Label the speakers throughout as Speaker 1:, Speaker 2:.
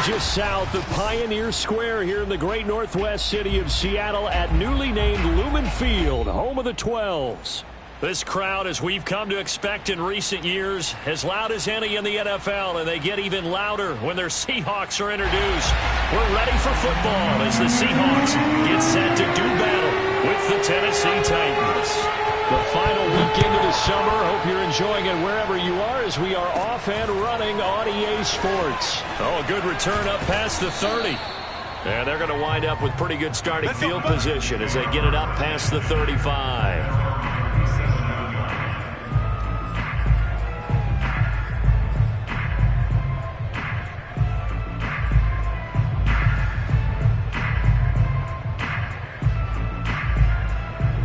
Speaker 1: Just south of Pioneer Square here in the great northwest city of Seattle at newly named Lumen Field, home of the 12s. This crowd, as we've come to expect in recent years, as loud as any in the NFL, and they get even louder when their Seahawks are introduced. We're ready for football as the Seahawks get set to do battle with the Tennessee Titans. The final weekend of the summer. Hope you're enjoying it wherever you are as we are off and running on EA Sports. Oh, a good return up past the 30. And they're going to wind up with pretty good starting field position as they get it up past the 35.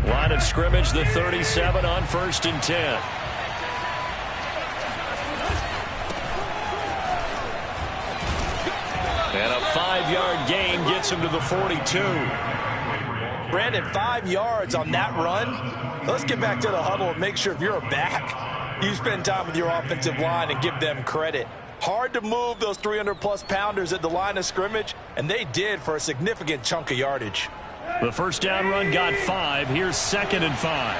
Speaker 1: Line of scrimmage, the 37 on 1st and 10. And a 5-yard gain gets him to the 42.
Speaker 2: Brandon, 5 yards on that run. Let's get back to the huddle and make sure if you're a back, you spend time with your offensive line and give them credit. Hard to move those 300-plus pounders at the line of scrimmage, and they did for a significant chunk of yardage.
Speaker 1: The first down run got 5. Here's 2nd and 5.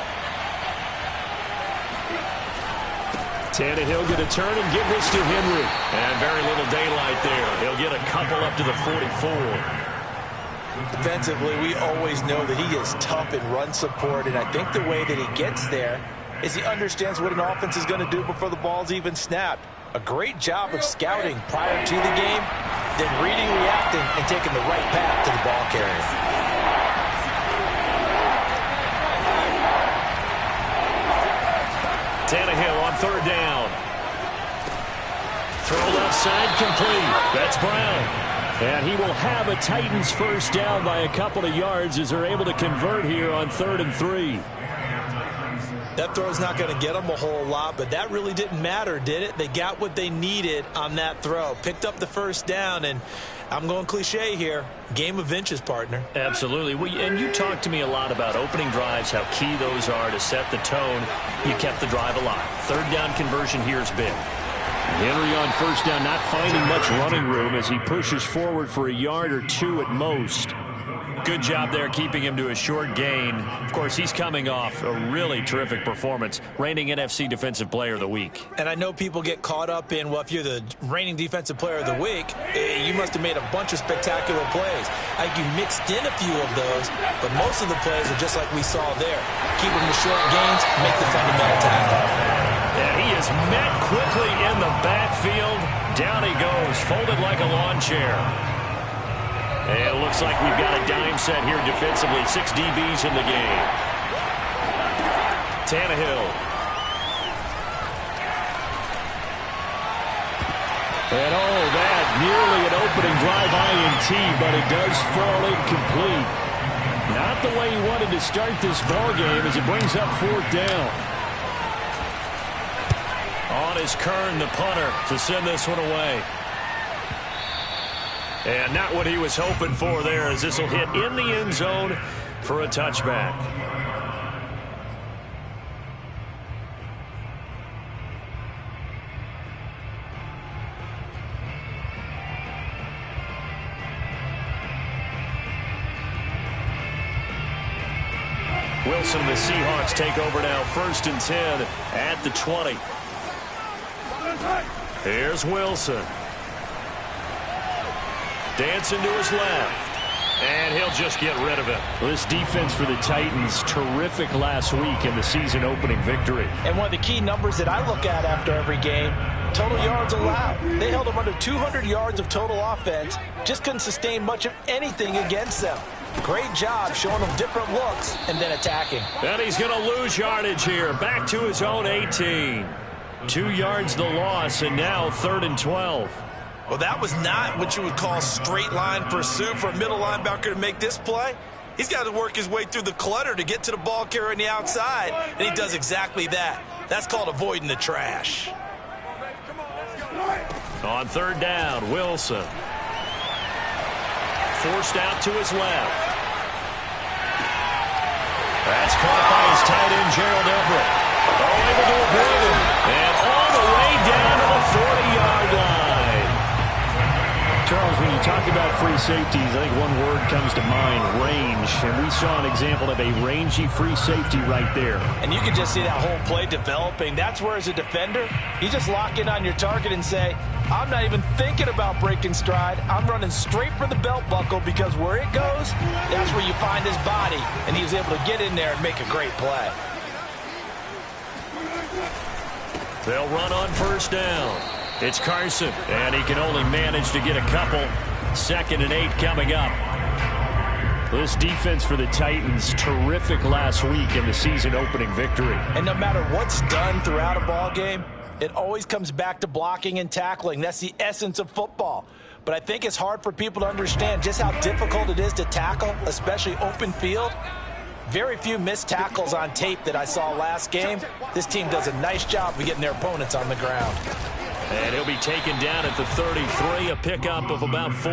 Speaker 1: Tannehill going to turn and give this to Henry. And very little daylight there. He'll get a couple up to the 44.
Speaker 2: Defensively, we always know that he is tough in run support, and I think the way that he gets there is he understands what an offense is going to do before the ball's even snapped. A great job of scouting prior to the game, then reading, reacting, and taking the right path to the ball carrier.
Speaker 1: Tannehill on 3rd down. Throw left side complete. That's Brown. And he will have a Titans first down by a couple of yards as they're able to convert here on 3rd and 3.
Speaker 2: That throw's not going to get them a whole lot, but that really didn't matter, did it? They got what they needed on that throw. Picked up the first down, and I'm going cliche here. Game of inches, partner.
Speaker 1: Absolutely. And you talked to me a lot about opening drives, how key those are to set the tone. You kept the drive alive. 3rd down conversion here is big. Henry on 1st down, not finding much running room as he pushes forward for a yard or 2 at most. Good job there keeping him to a short gain. Of course, he's coming off a really terrific performance, reigning NFC Defensive Player of the Week.
Speaker 2: And I know people get caught up in, well, if you're the reigning Defensive Player of the Week, you must have made a bunch of spectacular plays. I think you mixed in a few of those, but most of the plays are just like we saw there. Keep them to short gains, make the fundamental tackle.
Speaker 1: And he is met quickly in the backfield. Down he goes, folded like a lawn chair. And it looks like we've got a dime set here defensively. 6 DBs in the game. Tannehill. And that nearly an opening drive INT, but it does fall incomplete. Not the way he wanted to start this ball game as it brings up 4th down. On is Kern, the punter, to send this one away. And not what he was hoping for there, as this will hit in the end zone for a touchback. Wilson and the Seahawks take over now, 1st and 10 at the 20. Here's Wilson. Dancing to his left. And he'll just get rid of it. This defense for the Titans, terrific last week in the season opening victory.
Speaker 2: And one of the key numbers that I look at after every game, total yards allowed. They held them under 200 yards of total offense. Just couldn't sustain much of anything against them. Great job showing them different looks and then attacking.
Speaker 1: And he's going to lose yardage here. Back to his own 18. 2 yards the loss, and now 3rd and 12.
Speaker 2: Well, that was not what you would call straight line pursuit for a middle linebacker to make this play. He's got to work his way through the clutter to get to the ball carrier on the outside, and he does exactly that. That's called avoiding the trash.
Speaker 1: On 3rd down, Wilson. Forced out to his left. That's caught by his tight end, Gerald Everett. Able to avoid him. And all the way down to the 40-yard line.
Speaker 3: Charles,
Speaker 1: talk about free safeties, I think one word comes to mind, range. And we saw an example of a rangy free safety right there.
Speaker 2: And you can just see that whole play developing. That's where, as a defender, you just lock in on your target and say, I'm not even thinking about breaking stride. I'm running straight for the belt buckle, because where it goes, that's where you find his body. And he was able to get in there and make a great play.
Speaker 1: They'll run on first down. It's Carson, and he can only manage to get a couple. 2nd and 8 coming up. This defense for the Titans, terrific last week in the season-opening victory.
Speaker 2: And no matter what's done throughout a ball game, it always comes back to blocking and tackling. That's the essence of football. But I think it's hard for people to understand just how difficult it is to tackle, especially open field. Very few missed tackles on tape that I saw last game. This team does a nice job of getting their opponents on the ground.
Speaker 1: And he'll be taken down at the 33, a pickup of about 4.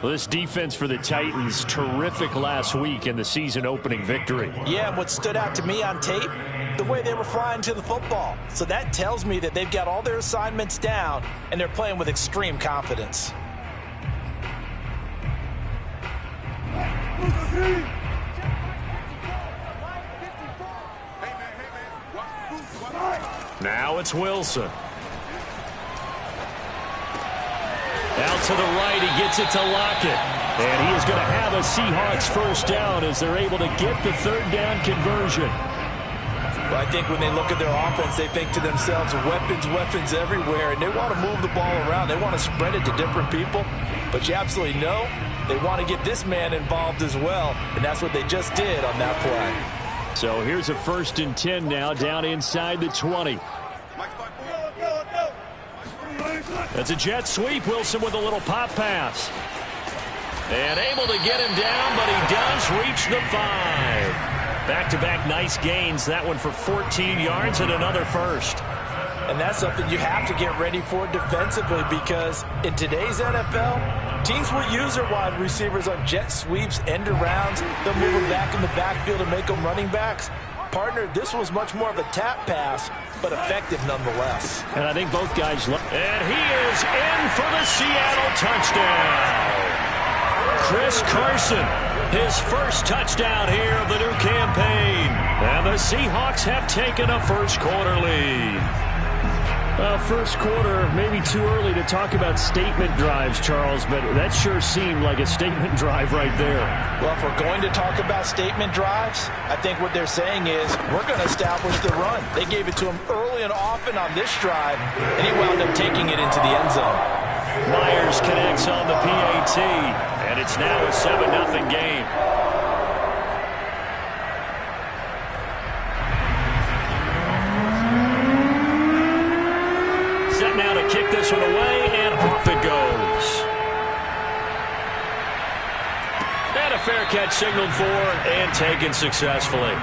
Speaker 1: Well, this defense for the Titans, terrific last week in the season-opening victory.
Speaker 2: Yeah, and what stood out to me on tape, the way they were flying to the football. So that tells me that they've got all their assignments down, and they're playing with extreme confidence.
Speaker 1: Now it's Wilson. Out to the right, he gets it to Lockett. And he is going to have a Seahawks first down as they're able to get the 3rd down conversion.
Speaker 2: Well, I think when they look at their offense, they think to themselves, weapons everywhere, and they want to move the ball around. They want to spread it to different people, but you absolutely know they want to get this man involved as well, and that's what they just did on that play.
Speaker 1: So here's a 1st and 10 now, down inside the 20. That's a jet sweep. Wilson with a little pop pass. And able to get him down, but he does reach the 5. Back-to-back nice gains. That one for 14 yards and another first.
Speaker 2: And that's something you have to get ready for defensively, because in today's NFL, teams will use their wide receivers on jet sweeps, end arounds. They'll move them back in the backfield and make them running backs. Partner, this was much more of a tap pass, but effective nonetheless.
Speaker 1: And I think both guys look. And he is in for the Seattle touchdown. Chris Carson, his first touchdown here of the new campaign. And the Seahawks have taken a first-quarter lead. First quarter, maybe too early to talk about statement drives, Charles, but that sure seemed like a statement drive right there.
Speaker 2: Well, if we're going to talk about statement drives, I think what they're saying is we're going to establish the run. They gave it to him early and often on this drive, and he wound up taking it into the end zone.
Speaker 1: Myers connects on the PAT, and it's now a 7-0 game. Now to kick this one away, and off it goes. And a fair catch signaled for and taken successfully.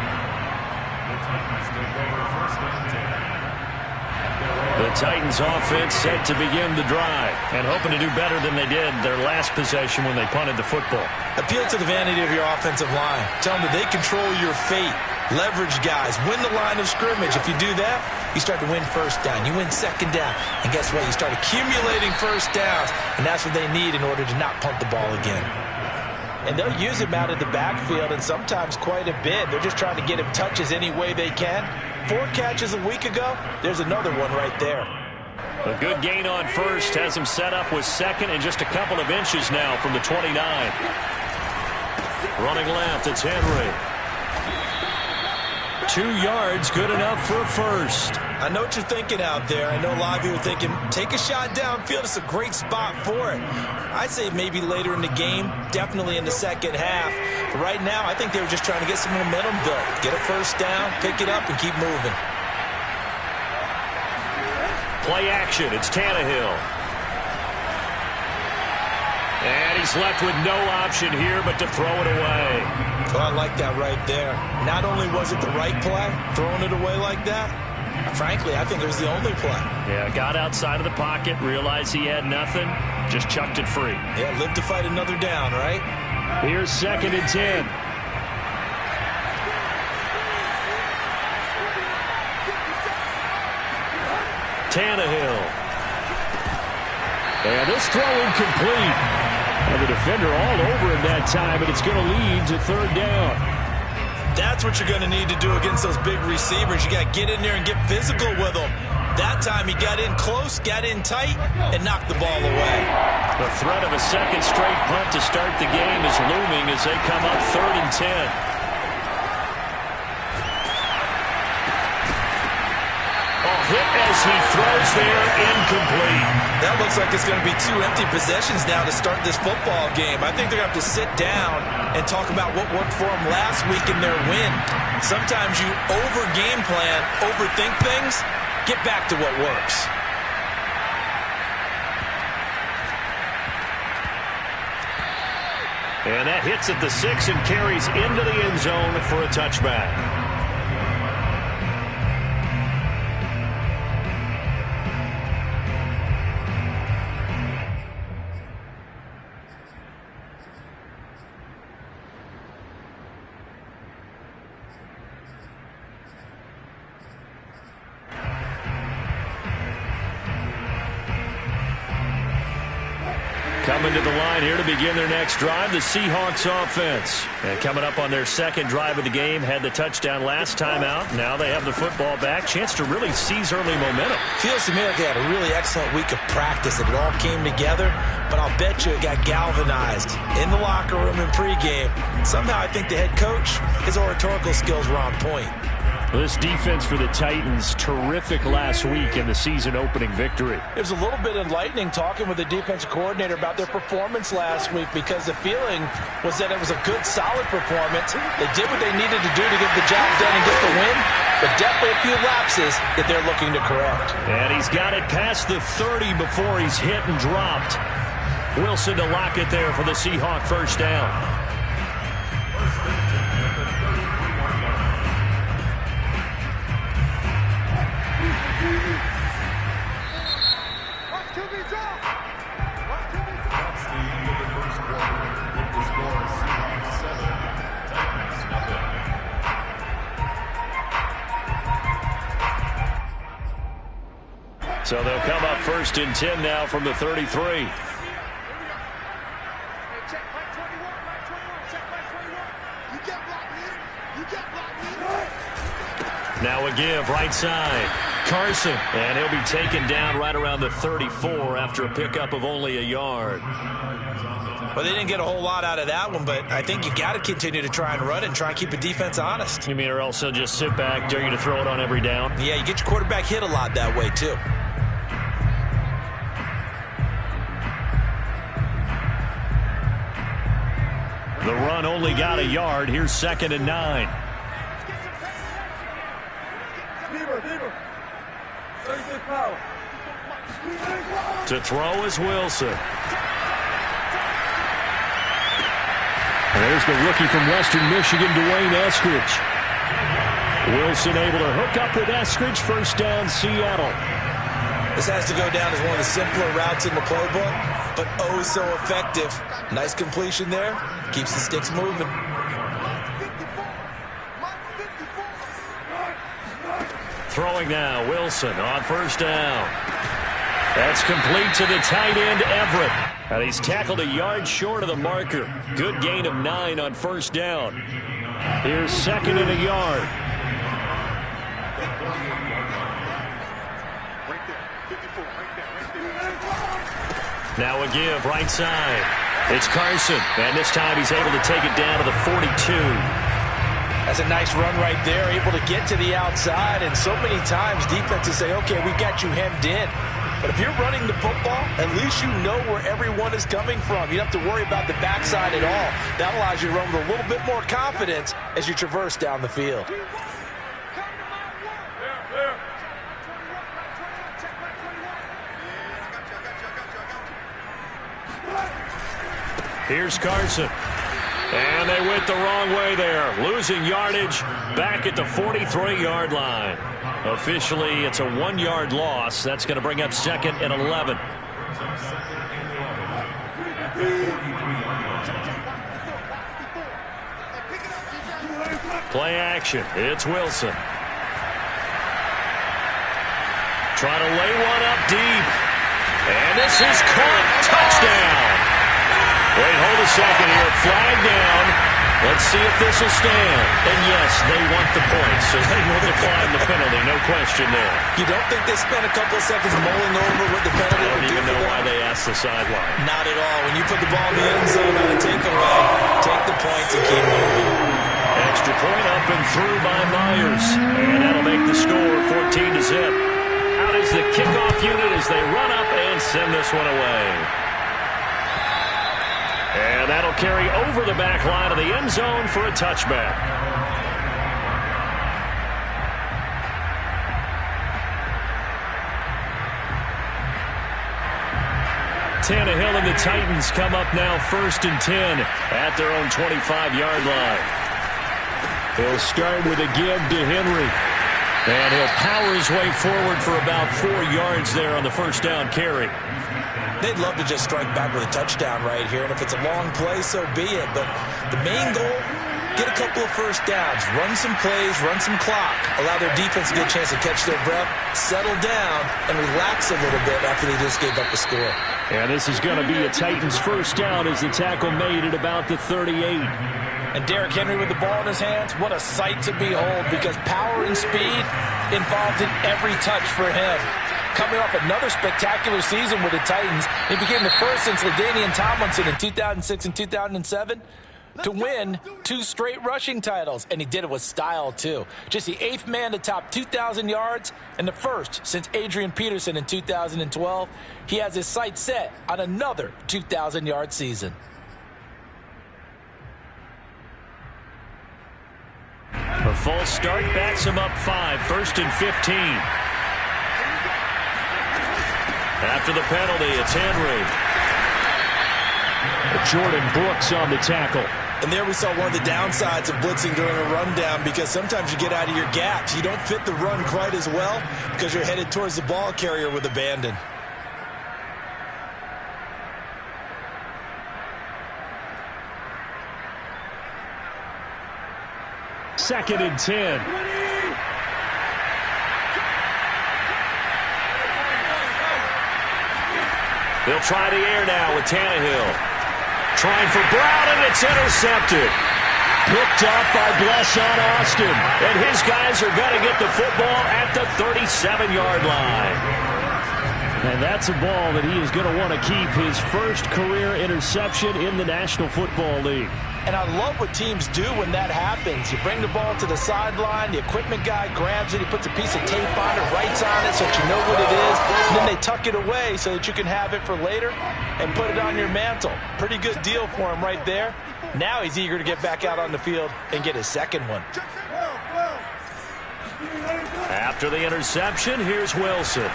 Speaker 1: The Titans offense set to begin the drive and hoping to do better than they did their last possession when they punted the football.
Speaker 2: Appeal to the vanity of your offensive line. Tell them that they control your fate. Leverage guys. Win the line of scrimmage. If you do that, you start to win first down. You win second down. And guess what? You start accumulating first downs. And that's what they need in order to not punt the ball again. And they'll use him out of the backfield, and sometimes quite a bit. They're just trying to get him touches any way they can. 4 catches a week ago. There's another one right there.
Speaker 1: A good gain on first. Has him set up with 2nd and just a couple of inches now from the 29. Running left, it's Henry. 2 yards, good enough for a first.
Speaker 2: I know what you're thinking out there. I know a lot of you are thinking, take a shot downfield. It's a great spot for it. I'd say maybe later in the game, definitely in the second half. But right now, I think they were just trying to get some momentum built. Get a first down, pick it up, and keep moving.
Speaker 1: Play action, it's Tannehill. And he's left with no option here but to throw it away.
Speaker 2: Well, I like that right there. Not only was it the right play, throwing it away like that, frankly, I think it was the only play.
Speaker 1: Yeah, got outside of the pocket, realized he had nothing, just chucked it free.
Speaker 2: Yeah, live to fight another down, right?
Speaker 1: Here's 2nd and 10. Tannehill. And this throw incomplete. And the defender all over him that time, and it's going to lead to third down.
Speaker 2: That's what you're going to need to do against those big receivers. You got to get in there and get physical with them. That time he got in close, got in tight, and knocked the ball away.
Speaker 1: The threat of a second straight punt to start the game is looming as they come up 3rd and 10. Hit as he throws there, incomplete.
Speaker 2: That looks like it's going to be 2 empty possessions now to start this football game. I think they're going to have to sit down and talk about what worked for them last week in their win. Sometimes you over-game plan, overthink things, get back to what works.
Speaker 1: And that hits at the 6 and carries into the end zone for a touchback. Coming to the line here to begin their next drive, the Seahawks offense. And coming up on their second drive of the game, had the touchdown last time out. Now they have the football back. Chance to really seize early momentum.
Speaker 2: Feels to me like they had a really excellent week of practice. It all came together, but I'll bet you it got galvanized in the locker room in pregame. Somehow I think the head coach, his oratorical skills were on point.
Speaker 1: This defense for the Titans, terrific last week in the season-opening victory.
Speaker 2: It was a little bit enlightening talking with the defensive coordinator about their performance last week because the feeling was that it was a good, solid performance. They did what they needed to do to get the job done and get the win, but definitely a few lapses that they're looking to correct.
Speaker 1: And he's got it past the 30 before he's hit and dropped. Wilson to lock it there for the Seahawk first down. So they'll come up 1st and 10 now from the 33. Now a give right side. Carson, and he'll be taken down right around the 34 after a pickup of only a yard.
Speaker 2: Well, they didn't get a whole lot out of that one, but I think you got to continue to try and run and try and keep the defense honest.
Speaker 1: You mean or else they'll just sit back, dare you to throw it on every down?
Speaker 2: Yeah, you get your quarterback hit a lot that way, too.
Speaker 1: The run only got a yard. Here's 2nd and 9. To throw is Wilson. And there's the rookie from Western Michigan, Dwayne Eskridge. Wilson able to hook up with Eskridge. First down, Seattle.
Speaker 2: This has to go down as one of the simpler routes in the playbook, but oh so effective. Nice completion there. Keeps the sticks moving.
Speaker 1: Throwing now, Wilson on first down. That's complete to the tight end, Everett. And he's tackled a yard short of the marker. Good gain of 9 on first down. Here's 2nd and a yard. Now a give right side. It's Carson, and this time he's able to take it down to the 42.
Speaker 2: That's a nice run right there, able to get to the outside, and so many times defenses say, okay, we got you hemmed in. But if you're running the football, at least you know where everyone is coming from. You don't have to worry about the backside at all. That allows you to run with a little bit more confidence as you traverse down the field.
Speaker 1: Here's Carson. And they went the wrong way there. Losing yardage back at the 43-yard line. Officially, it's a 1-yard loss. That's going to bring up 2nd and 11. Play action. It's Wilson. Trying to lay one up deep. And This is caught. Touchdown. Wait, hold a second here. Flag down. Let's see if this will stand. And yes, they want the points, so they will decline the penalty. No question there.
Speaker 2: You don't think they spent a couple of seconds mulling over what the penalty would do?
Speaker 1: I don't even know why they asked the sideline.
Speaker 2: Not at all. When you put the ball in the end zone on a takeaway, take the points and keep moving.
Speaker 1: Extra point up and through by Myers. And that'll make the score 14-0. Out is the kickoff unit as they run up and send this one away. And that'll carry over the back line of the end zone for a touchback. Tannehill and the Titans come up now 1st and 10 at their own 25-yard line. He'll start with a give to Henry. And he'll power his way forward for about 4 yards there on the first down carry.
Speaker 2: They'd love to just strike back with a touchdown right here, and if it's a long play, so be it. But the main goal, get a couple of first downs, run some plays, run some clock, allow their defense to get a chance to catch their breath, settle down, and relax a little bit after they just gave up the score.
Speaker 1: And this is going to be a Titans first down as the tackle made at about the 38.
Speaker 2: And Derrick Henry with the ball in his hands, what a sight to behold, because power and speed involved in every touch for him. Coming off another spectacular season with the Titans, he became the first since LaDainian Tomlinson in 2006 and 2007 to win 2 straight rushing titles, and he did it with style, too. Just the 8th man to top 2,000 yards and the first since Adrian Peterson in 2012. He has his sights set on another 2,000-yard season.
Speaker 1: A false start backs him up 5, 1st and 15. After the penalty, it's Henry. Jordan Brooks on the tackle.
Speaker 2: And there we saw one of the downsides of blitzing during a rundown, because sometimes you get out of your gaps. You don't fit the run quite as well because you're headed towards the ball carrier with abandon.
Speaker 1: Second and 10. They'll try the air now with Tannehill. Trying for Brown, and it's intercepted. Picked up by Blesson Austin. And his guys are going to get the football at the 37-yard line. And that's a ball that he is going to want to keep, his first career interception in the National Football League.
Speaker 2: And I love what teams do when that happens. You bring the ball to the sideline, the equipment guy grabs it, he puts a piece of tape on it, writes on it so that you know what it is, and then they tuck it away so that you can have it for later and put it on your mantle. Pretty good deal for him right there. Now he's eager to get back out on the field and get his second one.
Speaker 1: After the interception, here's Wilson.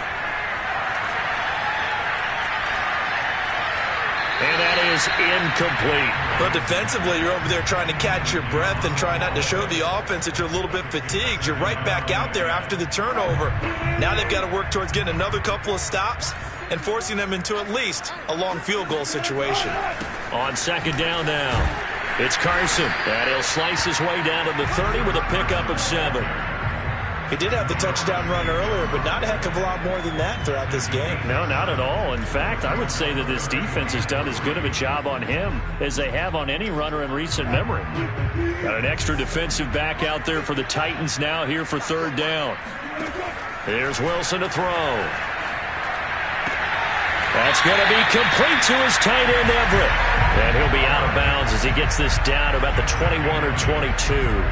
Speaker 1: And that is incomplete.
Speaker 2: But defensively, you're over there trying to catch your breath and try not to show the offense that you're a little bit fatigued. You're right back out there after the turnover. Now they've got to work towards getting another couple of stops and forcing them into at least a long field goal situation.
Speaker 1: On second down now, it's Carson. And he'll slice his way down to the 30 with a pickup of 7.
Speaker 2: He did have the touchdown run earlier, but not a heck of a lot more than that throughout this game.
Speaker 1: No, not at all. In fact, I would say that this defense has done as good of a job on him as they have on any runner in recent memory. Got an extra defensive back out there for the Titans now here for third down. Here's Wilson to throw. That's going to be complete to his tight end, Everett. And he'll be out of bounds as he gets this down to about the 21 or 22.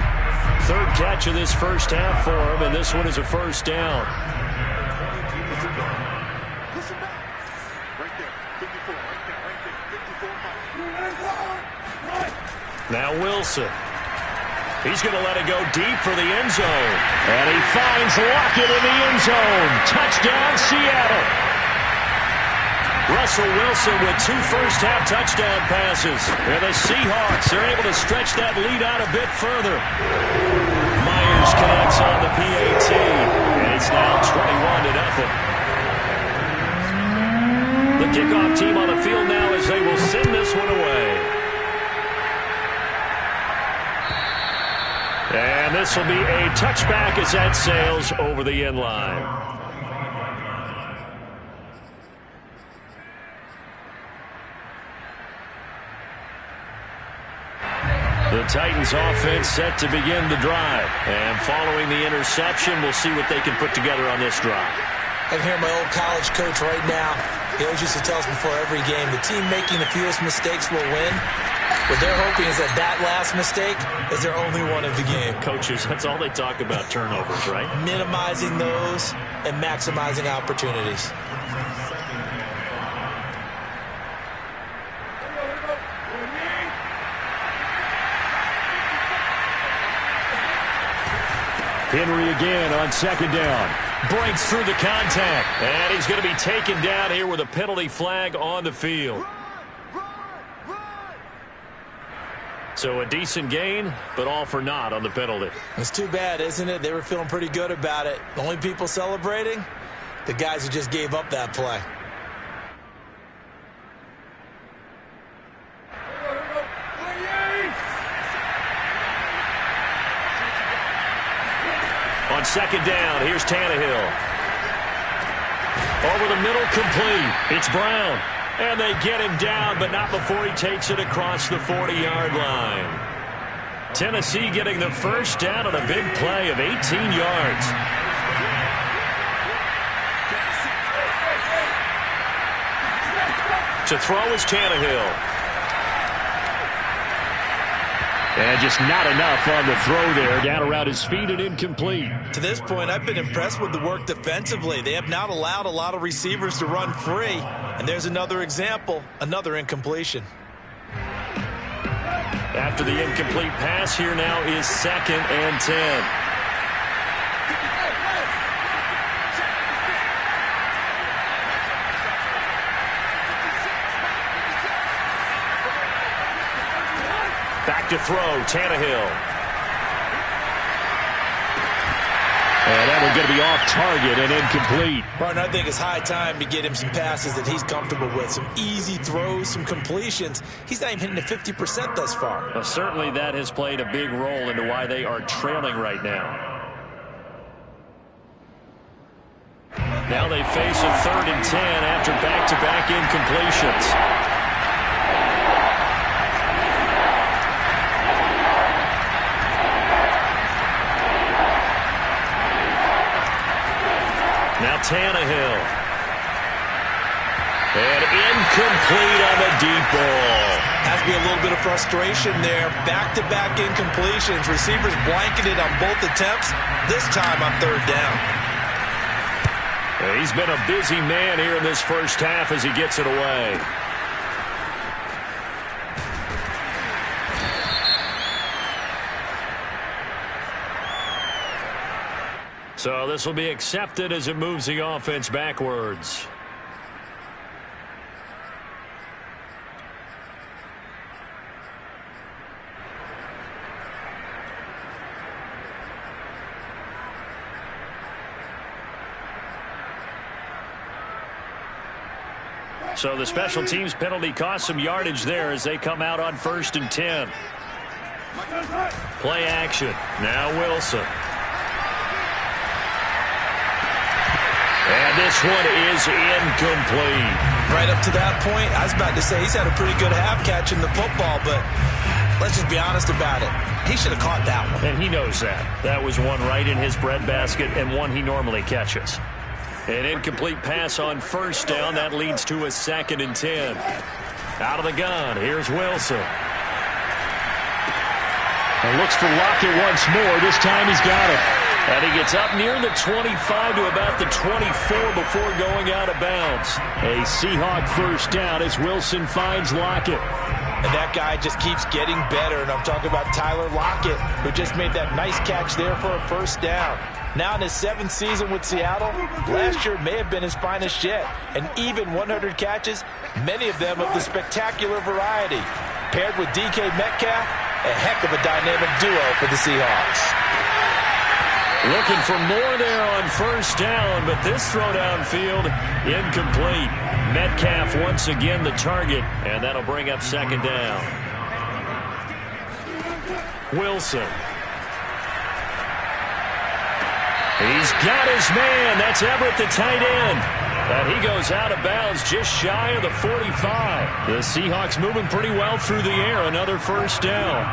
Speaker 1: Third catch of this first half for him, and this one is a first down. Now Wilson. He's going to let it go deep for the end zone. And he finds Lockett in the end zone. Touchdown, Seattle. Russell Wilson with 2 first-half touchdown passes. And the Seahawks are able to stretch that lead out a bit further. Myers connects on the PAT. And it's now 21-0. The kickoff team on the field now as they will send this one away. And this will be a touchback as that sails over the end line. The Titans offense set to begin the drive. And following the interception, we'll see what they can put together on this drive.
Speaker 3: I can hear my old college coach right now. He always used to tell us before every game, the team making the fewest mistakes will win. What they're hoping is that that last mistake is their only one of the game.
Speaker 1: Coaches, that's all they talk about, turnovers, right?
Speaker 3: Minimizing those and maximizing opportunities.
Speaker 1: Henry again on second down. Breaks through the contact. And he's going to be taken down here with a penalty flag on the field. So a decent gain, but all for naught on the penalty.
Speaker 3: It's too bad, isn't it? They were feeling pretty good about it. The only people celebrating, the guys who just gave up that play.
Speaker 1: On second down, here's Tannehill. Over the middle, complete. It's Brown. And they get him down, but not before he takes it across the 40-yard line. Tennessee getting the first down on a big play of 18 yards. To throw is Tannehill. And just not enough on the throw there. Down around his feet and incomplete.
Speaker 3: To this point, I've been impressed with the work defensively. They have not allowed a lot of receivers to run free. And there's another example, another incompletion.
Speaker 1: After the incomplete pass, here now is 2nd and 10. Back to throw, Tannehill. And that one's going to be off target and incomplete.
Speaker 3: Martin, I think it's high time to get him some passes that he's comfortable with. Some easy throws, some completions. He's not even hitting the 50% thus far.
Speaker 1: Well, certainly that has played a big role into why they are trailing right now. Now they face a 3rd and 10 after back-to-back incompletions. Now Tannehill. And incomplete on the deep ball.
Speaker 3: Has to be a little bit of frustration there. Back-to-back incompletions. Receivers blanketed on both attempts, this time on 3rd down.
Speaker 1: He's been a busy man here in this first half as he gets it away. So this will be accepted as it moves the offense backwards. So the special teams penalty cost some yardage there as they come out on 1st and 10. Play action. Now Wilson. And this one is incomplete.
Speaker 3: Right up to that point, I was about to say he's had a pretty good half catching the football, but let's just be honest about it. He should have caught that one.
Speaker 1: And he knows that. That was one right in his breadbasket and one he normally catches. An incomplete pass on 1st down. That leads to a 2nd and 10. Out of the gun, here's Wilson.
Speaker 4: And looks for Lockett once more. This time he's got it.
Speaker 1: And he gets up near the 25 to about the 24 before going out of bounds.
Speaker 4: A Seahawk first down as Wilson finds Lockett.
Speaker 3: And that guy just keeps getting better. And I'm talking about Tyler Lockett, who just made that nice catch there for a 1st down. Now in his 7th season with Seattle, last year may have been his finest yet. And even 100 catches, many of them of the spectacular variety. Paired with DK Metcalf, a heck of a dynamic duo for the Seahawks.
Speaker 1: Looking for more there on 1st down, but this throw downfield, incomplete. Metcalf once again the target, and that'll bring up 2nd down. Wilson. He's got his man. That's Everett, the tight end. And he goes out of bounds just shy of the 45. The Seahawks moving pretty well through the air. Another first down.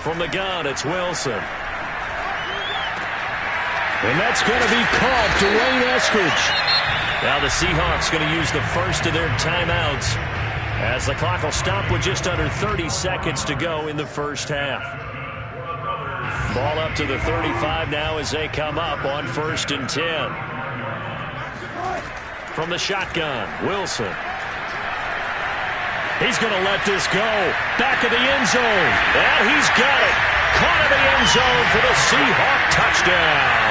Speaker 1: From the gun, it's Wilson. And that's going to be caught. Dwayne Eskridge. Now the Seahawks going to use the first of their timeouts as the clock will stop with just under 30 seconds to go in the first half. Ball up to the 35 now as they come up on 1st and 10. From the shotgun, Wilson. He's going to let this go. Back of the end zone. And he's got it. Caught in the end zone for the Seahawk touchdown.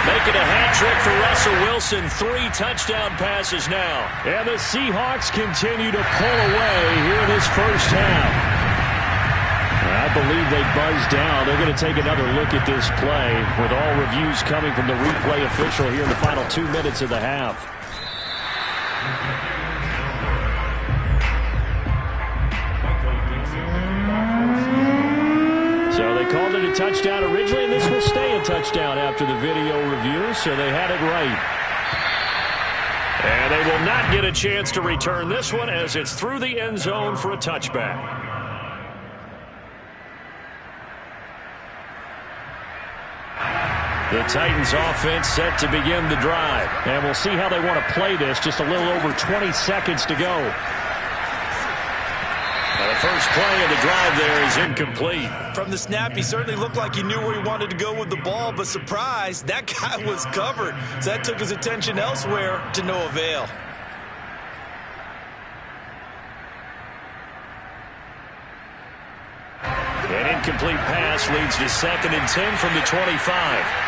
Speaker 1: Making a hat trick for Russell Wilson. 3 touchdown passes now. And the Seahawks continue to pull away here in this first half. I believe they buzzed down. They're going to take another look at this play with all reviews coming from the replay official here in the final 2 minutes of the half. So they called it a touchdown originally, and this will stay a touchdown after the video review, so they had it right. And they will not get a chance to return this one as it's through the end zone for a touchback. The Titans offense set to begin the drive. And we'll see how they want to play this. Just a little over 20 seconds to go. The first play of the drive there is incomplete.
Speaker 2: From the snap, he certainly looked like he knew where he wanted to go with the ball, but surprise, that guy was covered. So that took his attention elsewhere to no avail.
Speaker 1: An incomplete pass leads to 2nd and 10 from the 25.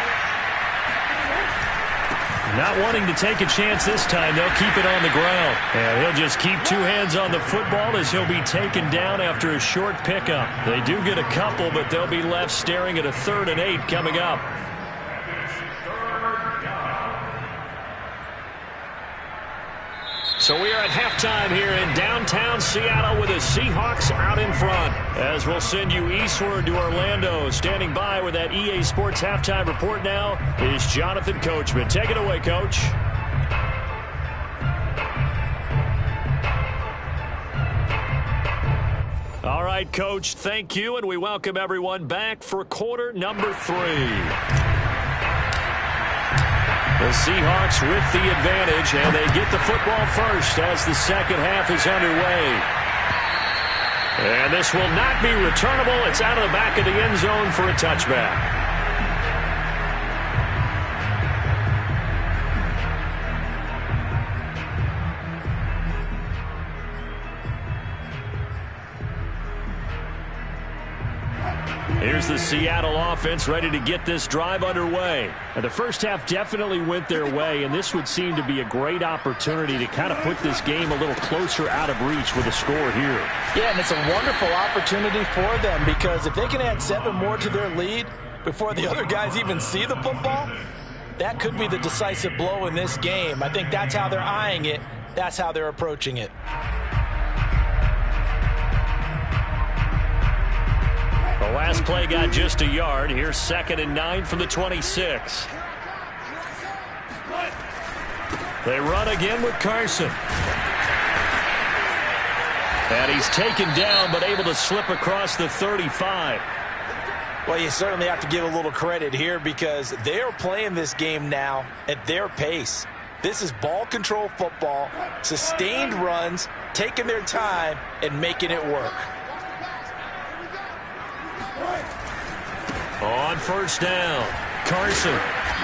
Speaker 1: Not wanting to take a chance this time, they'll keep it on the ground. And he'll just keep 2 hands on the football as he'll be taken down after a short pickup. They do get a couple, but they'll be left staring at a 3rd and 8 coming up. So we are at halftime here in downtown Seattle with the Seahawks out in front. As we'll send you eastward to Orlando. Standing by with that EA Sports halftime report now is Jonathan Coachman. Take it away, Coach. All right, Coach, thank you, and we welcome everyone back for quarter number 3. The Seahawks with the advantage, and they get the football first as the second half is underway. And this will not be returnable. It's out of the back of the end zone for a touchback. Here's the Seattle offense ready to get this drive underway. And the first half definitely went their way, and this would seem to be a great opportunity to kind of put this game a little closer out of reach with a score here.
Speaker 2: Yeah, and it's a wonderful opportunity for them because if they can add 7 more to their lead before the other guys even see the football, that could be the decisive blow in this game. I think that's how they're eyeing it. That's how they're approaching it.
Speaker 1: The last play got just a yard. Here's 2nd and 9 from the 26. They run again with Carson. And he's taken down but able to slip across the 35.
Speaker 2: Well, you certainly have to give a little credit here because they are playing this game now at their pace. This is ball control football, sustained runs, taking their time and making it work.
Speaker 1: On first down, Carson.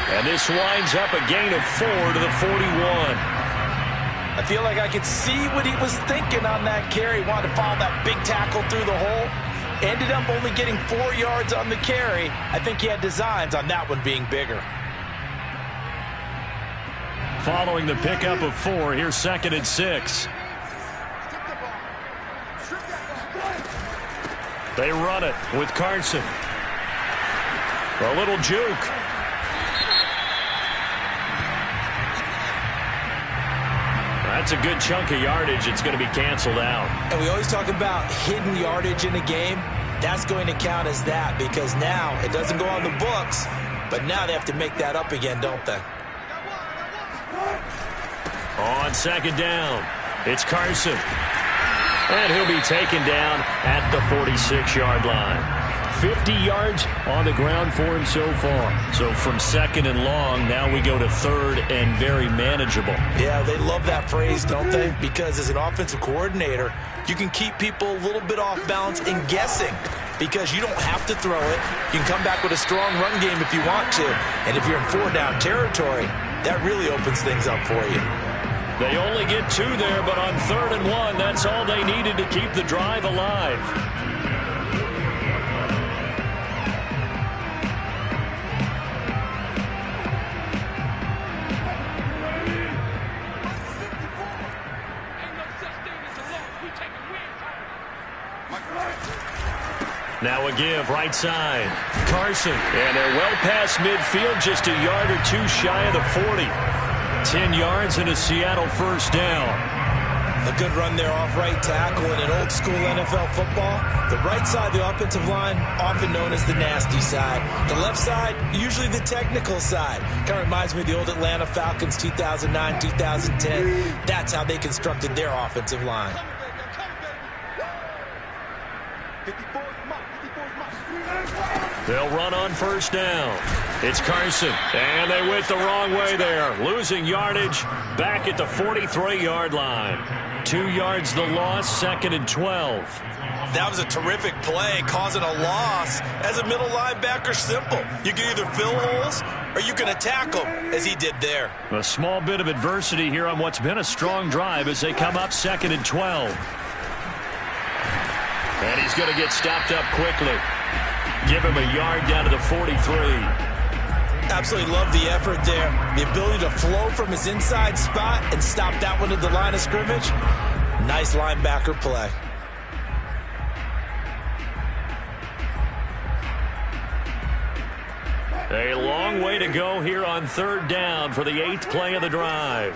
Speaker 1: And this winds up a gain of 4 to the 41.
Speaker 2: I feel like I could see what he was thinking on that carry. Wanted to follow that big tackle through the hole. Ended up only getting 4 yards on the carry. I think he had designs on that one being bigger.
Speaker 1: Following the pickup of 4, here's 2nd and 6. They run it with Carson. A little juke. That's a good chunk of yardage. It's going to be canceled out.
Speaker 2: And we always talk about hidden yardage in a game.
Speaker 3: that's going to count as that, because now it doesn't go on the books, but now they have to make that up again, don't they?
Speaker 1: On second down, it's Carson. And he'll be taken down at the 46-yard line. 50 yards on the ground for him so far. So from second and long, now we go to third and very manageable.
Speaker 3: Yeah, they love that phrase, don't they? Because as an offensive coordinator, you can keep people a little bit off balance and guessing, because you don't have to throw it. You can come back with a strong run game if you want to. And if you're in four-down territory, that really opens things up for you.
Speaker 1: They only get 2 there, but on 3rd and 1, that's all they needed to keep the drive alive. Now a give, right side. Carson, and they're well past midfield, just a yard or 2 shy of the 40. 10 yards and a Seattle first down.
Speaker 3: A good run there off right tackle. In an old school NFL football, the right side of the offensive line, often known as the nasty side. The left side, usually the technical side. Kind of reminds me of the old Atlanta Falcons 2009, 2010. That's how they constructed their offensive line.
Speaker 1: They'll run on first down. It's Carson, and they went the wrong way there. Losing yardage back at the 43-yard line. 2 yards the loss, 2nd and 12.
Speaker 3: That was a terrific play, causing a loss. As a middle linebacker, simple. You can either fill holes or you can attack them, as he did there.
Speaker 1: A small bit of adversity here on what's been a strong drive as they come up 2nd and 12. And he's going to get stopped up quickly. Give him a yard down to the 43.
Speaker 3: Absolutely love the effort there. The ability to flow from his inside spot and stop that one at the line of scrimmage. Nice linebacker play.
Speaker 1: A long way to go here on 3rd down for the 8th play of the drive.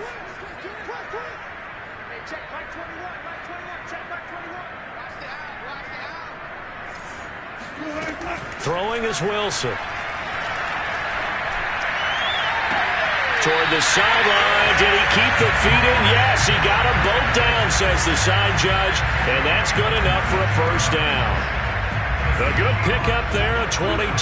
Speaker 1: Throwing is Wilson. Toward the sideline. Did he keep the feet in? Yes, he got them both down, says the side judge. And that's good enough for a first down. A good pickup there at 22.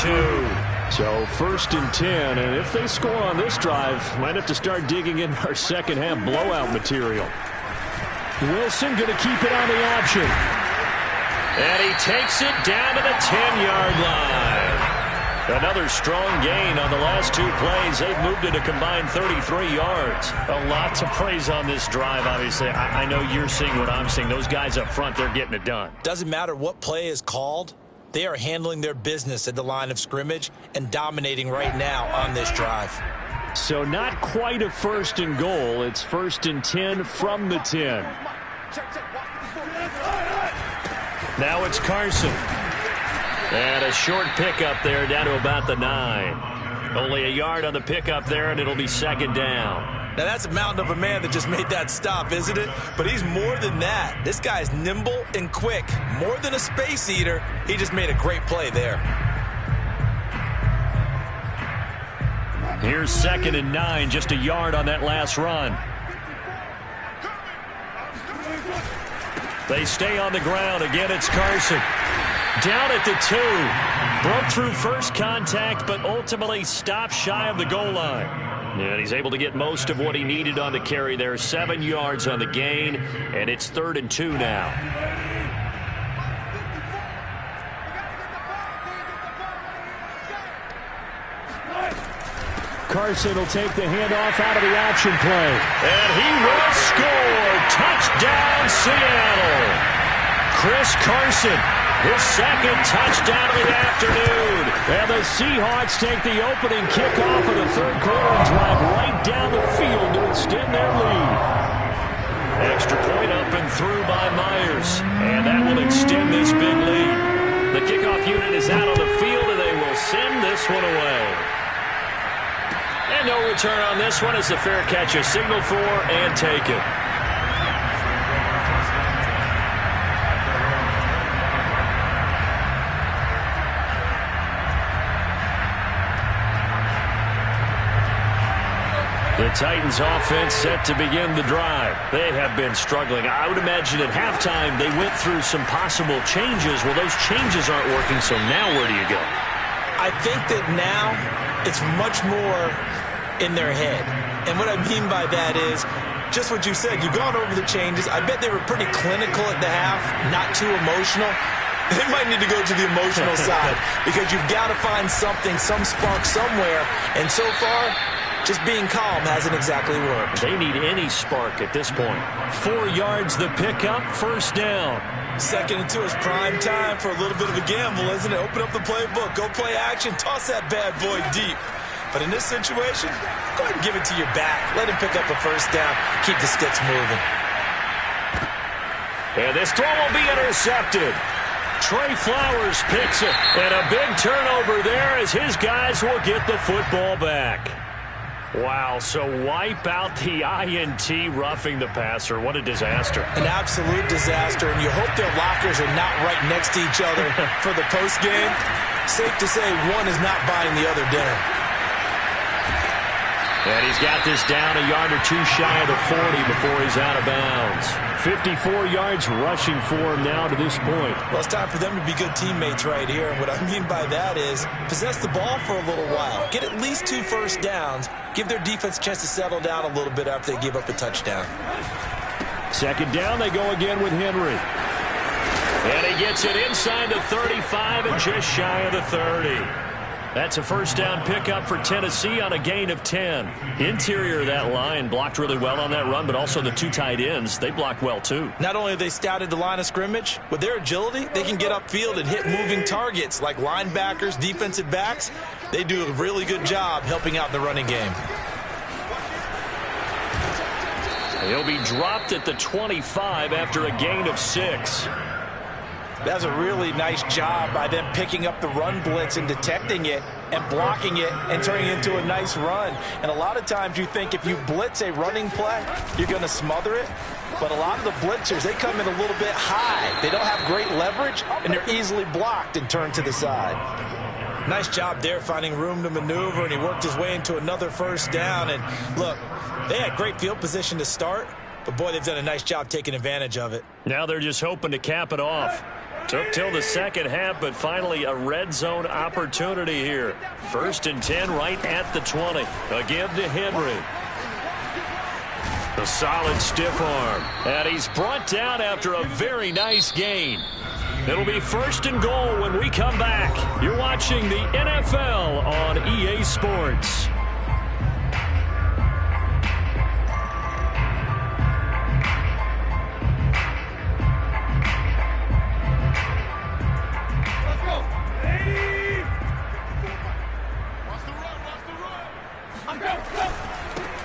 Speaker 1: So 1st and 10. And if they score on this drive, might have to start digging in our second half blowout material. Wilson going to keep it on the option. And he takes it down to the 10-yard line. Another strong gain on the last 2 plays. They've moved it a combined 33 yards. A lot to praise on this drive, obviously. I know you're seeing what I'm seeing. Those guys up front, they're getting it done.
Speaker 3: Doesn't matter what play is called. They are handling their business at the line of scrimmage and dominating right now on this drive.
Speaker 1: So not quite a 1st and goal. It's 1st and 10 from the 10. Now it's Carson. And a short pickup there down to about the 9. Only a yard on the pickup there, and it'll be 2nd down.
Speaker 3: Now that's a mountain of a man that just made that stop, isn't it? But he's more than that. This guy's nimble and quick. More than a space eater. He just made a great play there.
Speaker 1: Here's 2nd and 9, just a yard on that last run. They stay on the ground. Again, it's Carson. Down at the 2. Broke through first contact, but ultimately stopped shy of the goal line. And he's able to get most of what he needed on the carry there. 7 yards on the gain, and it's 3rd and 2 now. Carson will take the handoff out of the option play. And he will score. Touchdown, Seattle. Chris Carson, his 2nd touchdown of the afternoon. And the Seahawks take the opening kickoff of the 3rd quarter and drive right down the field to extend their lead. Extra point up and through by Myers. And that will extend this big lead. The kickoff unit is out on the field, and they will send this one away. And no return on this one as the fair catch is signaled for and taken. The Titans offense set to begin the drive. They have been struggling. I would imagine at halftime they went through some possible changes. Well, those changes aren't working, so now where do you go?
Speaker 3: I think that now it's much more in their head. And what I mean by that is just what you said. You've gone over the changes. I bet they were pretty clinical at the half, not too emotional. They might need to go to the emotional side because you've got to find something, some spark somewhere. And so far, just being calm hasn't exactly worked.
Speaker 1: They need any spark at this point. 4 yards the pickup, first down.
Speaker 3: 2nd and 2 is prime time for a little bit of a gamble, isn't it? Open up the playbook, go play action, toss that bad boy deep. But in this situation, go ahead and give it to your back. Let him pick up a first down. Keep the sticks moving.
Speaker 1: And this throw will be intercepted. Trey Flowers picks it. And a big turnover there as his guys will get the football back. Wow, so wipe out the INT roughing the passer. What a disaster.
Speaker 3: An absolute disaster, and you hope their lockers are not right next to each other for the postgame. Safe to say one is not buying the other dinner.
Speaker 1: And he's got this down a yard or two shy of the 40 before he's out of bounds. 54 yards rushing for him now to this point.
Speaker 3: Well, it's time for them to be good teammates right here. And what I mean by that is possess the ball for a little while. Get at least 2 first downs. Give their defense a chance to settle down a little bit after they give up a touchdown.
Speaker 1: 2nd down, they go again with Henry. And he gets it inside the 35 and just shy of the 30. That's a first down pickup for Tennessee on a gain of 10. Interior of that line blocked really well on that run, but also the 2 tight ends, they blocked well too.
Speaker 3: Not only have they scouted the line of scrimmage, with their agility, they can get upfield and hit moving targets like linebackers, defensive backs. They do a really good job helping out in the running game.
Speaker 1: He'll be dropped at the 25 after a gain of 6.
Speaker 3: That's a really nice job by them picking up the run blitz and detecting it and blocking it and turning it into a nice run. And a lot of times you think if you blitz a running play, you're going to smother it. But a lot of the blitzers, they come in a little bit high. They don't have great leverage, and they're easily blocked and turned to the side. Nice job there finding room to maneuver, and he worked his way into another first down. And look, they had great field position to start, but boy, they've done a nice job taking advantage of it.
Speaker 1: Now they're just hoping to cap it off. Took till the second half, but finally a red zone opportunity here. 1st and 10 right at the 20. Again to Henry. A solid stiff arm. And he's brought down after a very nice gain. It'll be 1st and goal when we come back. You're watching the NFL on EA Sports.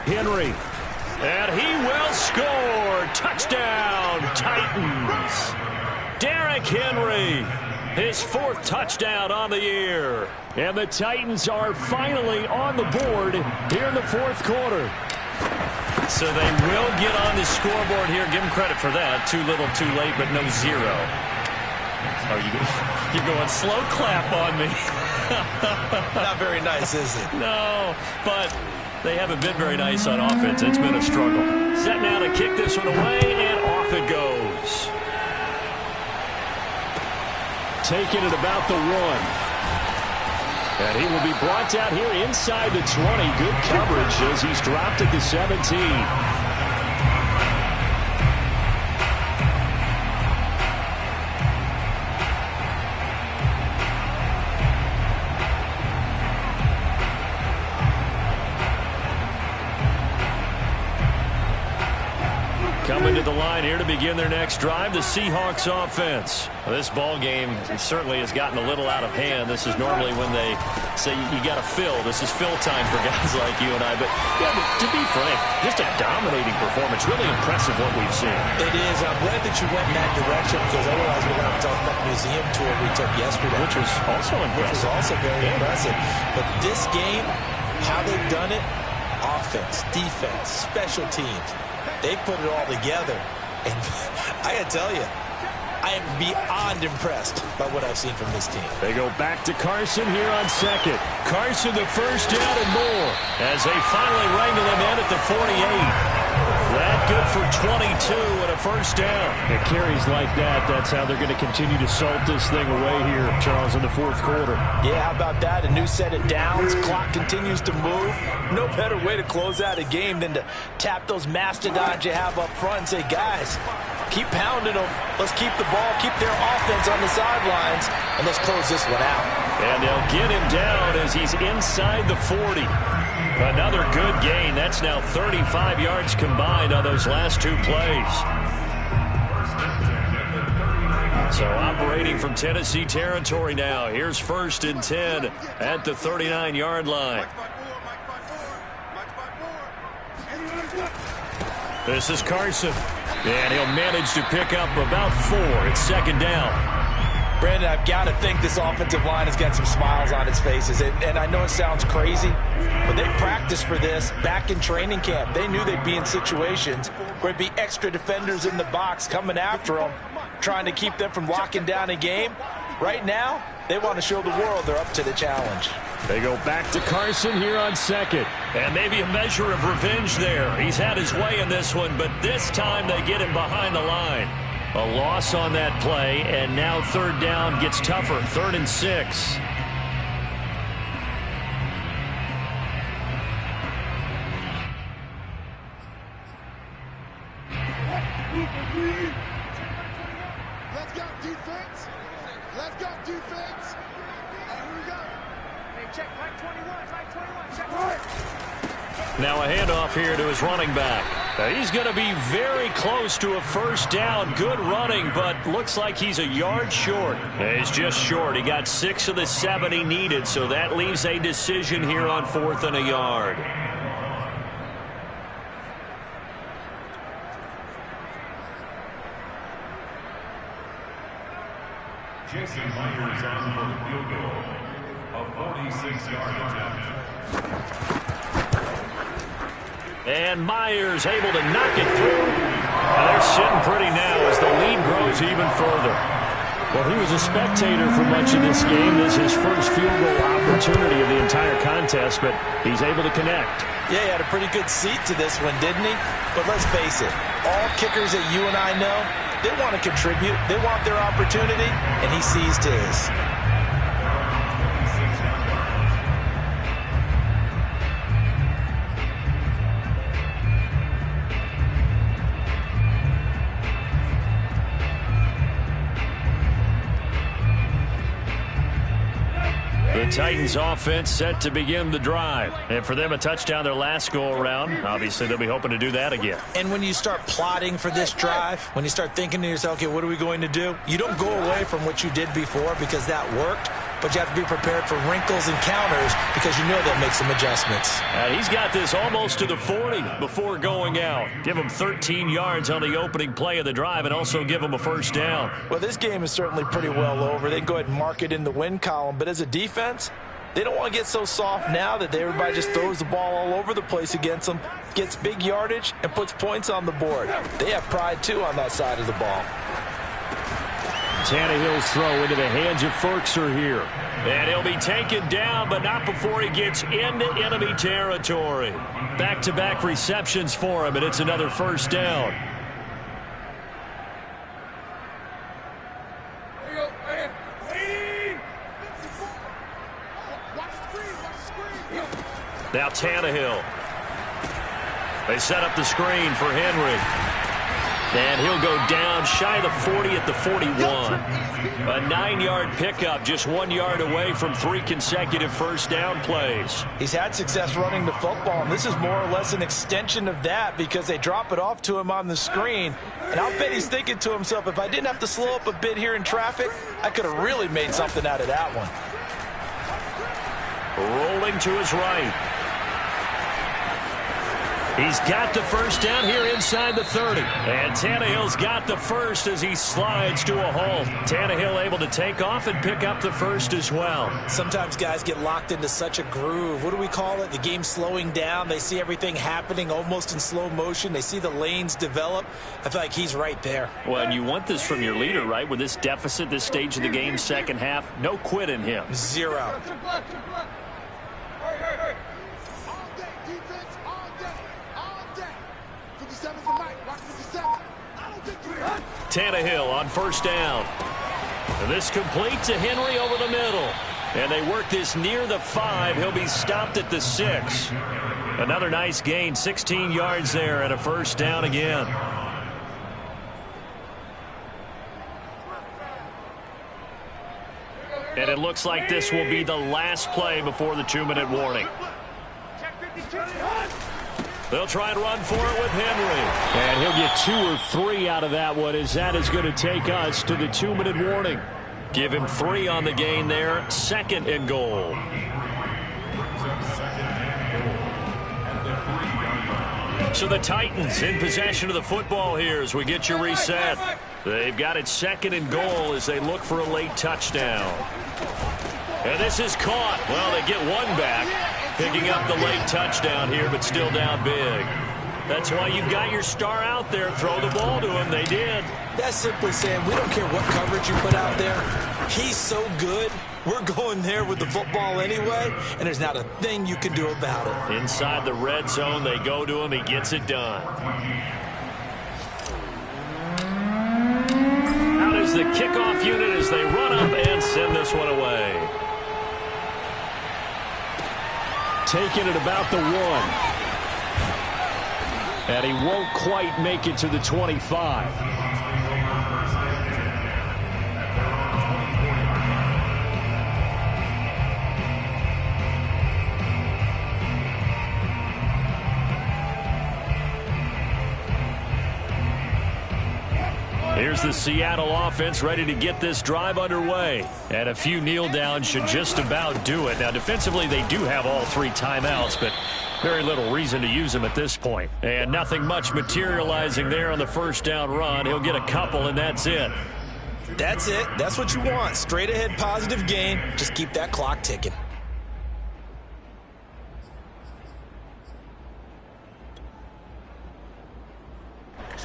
Speaker 1: Henry, and he will score. Touchdown, Titans. Derrick Henry, his 4th touchdown on the year. And the Titans are finally on the board here in the 4th quarter. So they will get on the scoreboard here. Give them credit for that. Too little, too late, but no 0. Oh, you're going slow clap on me.
Speaker 3: Not very nice, is it?
Speaker 1: No, but they haven't been very nice on offense. It's been a struggle. Set now to kick this one away, and off it goes. Taking it about the 1. And he will be brought down here inside the 20. Good coverage as he's dropped at the 17. Coming to the line here to begin their next drive, the Seahawks offense. This ball game certainly has gotten a little out of hand. This is normally when they say you got to fill. This is fill time for guys like you and I. But yeah, to be frank, just a dominating performance. Really impressive what we've seen.
Speaker 3: It is. I'm glad that you went in that direction because otherwise we're going to talk about the museum tour we took yesterday.
Speaker 1: Which was also impressive.
Speaker 3: Which was also very impressive. But this game, how they've done it, offense, defense, special teams. They put it all together. And I got to tell you, I am beyond impressed by what I've seen from this team.
Speaker 1: They go back to Carson here on second. Carson the first down and more as they finally wrangle him in at the 48. That good for 22 and a first down.
Speaker 4: It carries like that. That's how they're going to continue to salt this thing away here, Charles, in the fourth quarter.
Speaker 2: Yeah, how about that? A new set of downs. Clock continues to move. No better way to close out a game than to tap those mastodons you have up front and say, guys, keep pounding them. Let's keep the ball, keep their offense on the sidelines, and let's close this one out.
Speaker 1: And they'll get him down as he's inside the 40. Another good gain. That's now 35 yards combined on those last two plays. So operating from Tennessee territory now. Here's 1st and 10 at the 39-yard line. This is Carson. And he'll manage to pick up about 4. It's second down.
Speaker 2: Brandon, I've got to think this offensive line has got some smiles on its faces. And I know it sounds crazy, but they practiced for this back in training camp. They knew they'd be in situations where it'd be extra defenders in the box coming after them, trying to keep them from locking down a game. Right now, they want to show the world they're up to the challenge.
Speaker 1: They go back to Carson here on second. And maybe a measure of revenge there. He's had his way in this one, but this time they get him behind the line. A loss on that play, and now third down gets tougher. 3rd and 6.
Speaker 5: Let's go, defense. Let's go, defense. Here we go. Hey, check right 21, right 21. Check right.
Speaker 1: Now a handoff here to his running back. He's going to be very close to a first down. Good running, but looks like he's a yard short. He's just short. He got 6 of the 7 he needed, so that leaves a decision here on 4th and a yard.
Speaker 6: Jason Myers on for the field goal. A 46-yard attempt.
Speaker 1: And Myers able to knock it through. And they're sitting pretty now as the lead grows even further.
Speaker 4: Well, he was a spectator for much of this game. This is his first field goal opportunity of the entire contest, but he's able to connect.
Speaker 2: Yeah, he had a pretty good seat to this one, didn't he? But let's face it, all kickers that you and I know, they want to contribute. They want their opportunity, and he seized his.
Speaker 1: The Titans offense set to begin the drive. And for them, a touchdown their last go-around. Obviously, they'll be hoping to do that again.
Speaker 2: And when you start plotting for this drive, when you start thinking to yourself, okay, what are we going to do? You don't go away from what you did before because that worked, but you have to be prepared for wrinkles and counters because you know they'll make some adjustments.
Speaker 1: And he's got this almost to the 40 before going out. Give him 13 yards on the opening play of the drive and also give him a first down.
Speaker 2: Well, this game is certainly pretty well over. They can go ahead and mark it in the win column, but as a defense, they don't want to get so soft now that everybody just throws the ball all over the place against them, gets big yardage, and puts points on the board. They have pride, too, on that side of the ball.
Speaker 1: Tannehill's throw into the hands of Ferkser here. And he'll be taken down, but not before he gets into enemy territory. Back-to-back receptions for him, and it's another first down. Now Tannehill. They set up the screen for Henry. And he'll go down shy of the 40 at the 41. A 9-yard pickup, just 1 yard away from 3 consecutive first down plays.
Speaker 2: He's had success running the football, and this is more or less an extension of that because they drop it off to him on the screen. And I'll bet he's thinking to himself, if I didn't have to slow up a bit here in traffic, I could have really made something out of that one.
Speaker 1: Rolling to his right. He's got the first down here inside the 30. And Tannehill's got the first as he slides to a halt. Tannehill able to take off and pick up the first as well.
Speaker 3: Sometimes guys get locked into such a groove. What do we call it? The game slowing down. They see everything happening almost in slow motion. They see the lanes develop. I feel like he's right there.
Speaker 1: Well, and you want this from your leader, right? With this deficit, this stage of the game, second half, no quit in him.
Speaker 3: Zero.
Speaker 1: Tannehill on first down. And this complete to Henry over the middle. And they work this near the 5. He'll be stopped at the 6. Another nice gain, 16 yards there and a first down again. And it looks like this will be the last play before the 2-minute warning. They'll try and run for it with Henry. And he'll get 2 or 3 out of that one, as that is going to take us to the 2-minute warning. Give him 3 on the gain there. 2nd and goal. So the Titans in possession of the football here as we get you reset. They've got it 2nd and goal as they look for a late touchdown. And this is caught. Well, they get 1 back. Picking up the late touchdown here, but still down big. That's why you've got your star out there. Throw the ball to him. They did.
Speaker 3: That's simply saying we don't care what coverage you put out there. He's so good. We're going there with the football anyway, and there's not a thing you can do about it.
Speaker 1: Inside the red zone, they go to him. He gets it done. Out is the kickoff unit as they run up and send this one away. Taking it about the 1. And he won't quite make it to the 25. Here's the Seattle offense ready to get this drive underway. And a few kneel downs should just about do it. Now, defensively, they do have all 3 timeouts, but very little reason to use them at this point. And nothing much materializing there on the first down run. He'll get a couple, and that's it.
Speaker 3: That's it. That's what you want. Straight ahead positive gain. Just keep that clock ticking.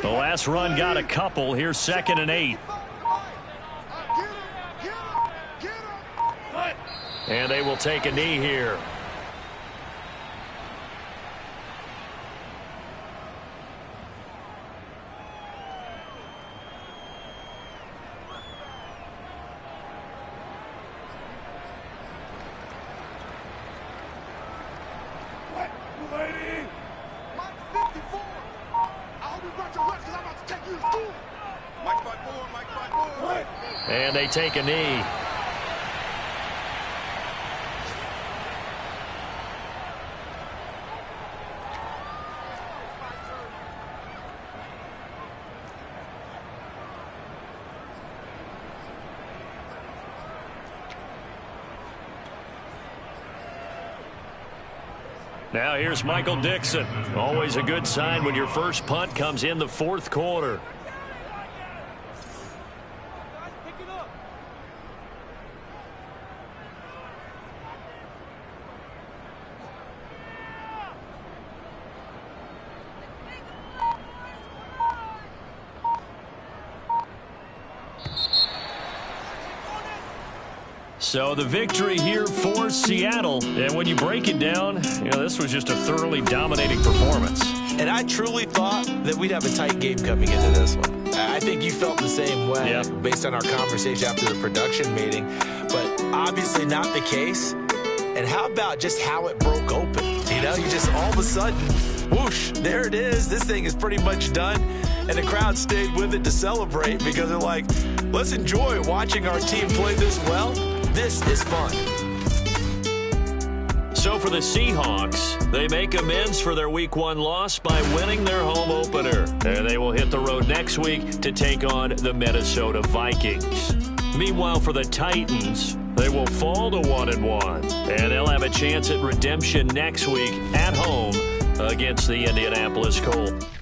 Speaker 1: The last run got a couple. Here's 2nd and 8. And they will take a knee here. And they take a knee. Now here's Michael Dixon. Always a good sign when your first punt comes in the 4th quarter. So the victory here for Seattle. And when you break it down, this was just a thoroughly dominating performance.
Speaker 3: And I truly thought that we'd have a tight game coming into this one. I think you felt the same way based on our conversation after the production meeting. But obviously not the case. And how about just how it broke open? You just all of a sudden, whoosh, there it is. This thing is pretty much done. And the crowd stayed with it to celebrate because they're like, let's enjoy watching our team play this well. This is fun.
Speaker 1: So for the Seahawks, they make amends for their Week 1 loss by winning their home opener. And they will hit the road next week to take on the Minnesota Vikings. Meanwhile, for the Titans, they will fall to 1-1. And they'll have a chance at redemption next week at home against the Indianapolis Colts.